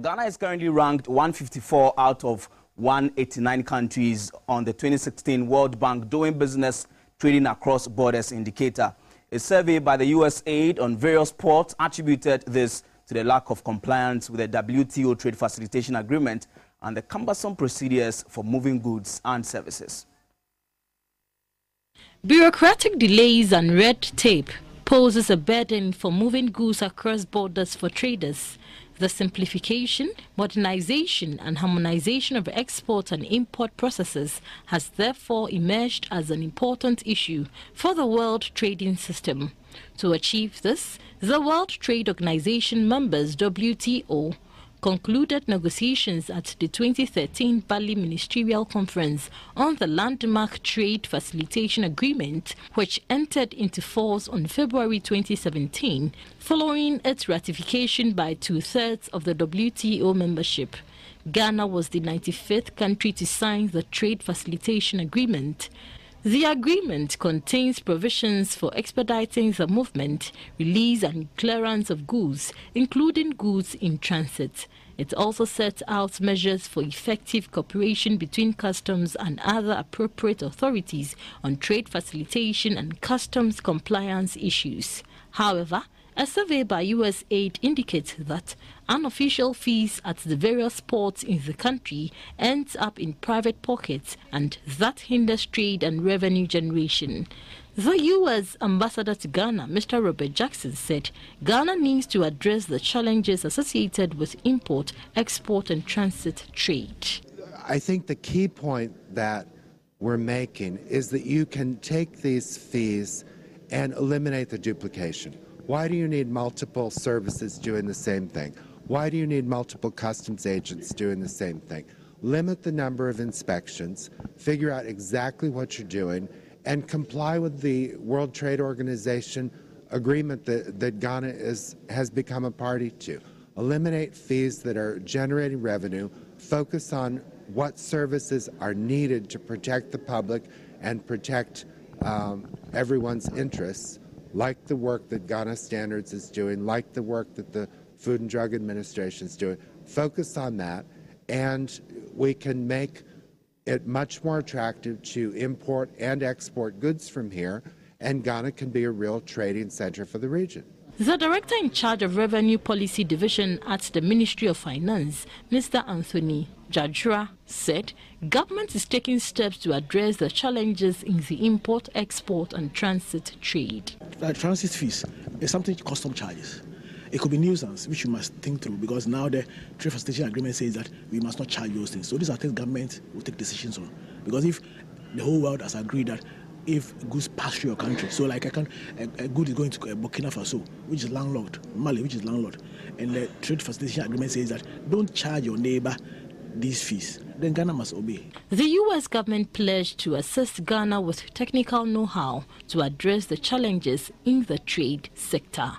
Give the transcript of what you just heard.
Ghana is currently ranked 154 out of 189 countries on the 2016 World Bank Doing Business Trading Across Borders indicator. A survey by the USAID on various ports attributed this to the lack of compliance with the WTO Trade Facilitation Agreement and the cumbersome procedures for moving goods and services. Bureaucratic delays and red tape poses a burden for moving goods across borders for traders. The simplification, modernization and harmonization of export and import processes has therefore emerged as an important issue for the world trading system. To achieve this, the World Trade Organization members WTO concluded negotiations at the 2013 Bali Ministerial Conference on the landmark Trade Facilitation Agreement, which entered into force on February 2017, following its ratification by 2/3 of the WTO membership. Ghana was the 95th country to sign the Trade Facilitation Agreement. The agreement contains provisions for expediting the movement, release and clearance of goods, including goods in transit. It also sets out measures for effective cooperation between customs and other appropriate authorities on trade facilitation and customs compliance issues. However, a survey by USAID indicates that unofficial fees at the various ports in the country ends up in private pockets, and that hinders trade and revenue generation. The U.S. ambassador to Ghana, Mr. Robert Jackson, said Ghana needs to address the challenges associated with import, export and transit trade. I think the key point that we're making is that you can take these fees and eliminate the duplication. Why do you need multiple services doing the same thing? Why do you need multiple customs agents doing the same thing? Limit the number of inspections, figure out exactly what you're doing, and comply with the World Trade Organization agreement that Ghana has become a party to. Eliminate fees that are generating revenue, focus on what services are needed to protect the public and protect everyone's interests, like the work that Ghana Standards is doing, like the work that the Food and Drug Administration is doing. Focus on that, and we can make it much more attractive to import and export goods from here, and Ghana can be a real trading center for the region. The director in charge of Revenue Policy Division at the Ministry of Finance, Mr. Anthony Jadjura, said government is taking steps to address the challenges in the import, export and transit trade. Transit fees is something custom charges. It could be nuisance, which you must think through, because now the Trade Facilitation Agreement says that we must not charge those things. So these are things government will take decisions on. Because if the whole world has agreed that if goods pass through your country, so like a good is going to Burkina Faso, which is landlocked, Mali, which is landlocked, and the Trade Facilitation Agreement says that don't charge your neighbor these fees, then Ghana must obey. The U.S. government pledged to assist Ghana with technical know-how to address the challenges in the trade sector.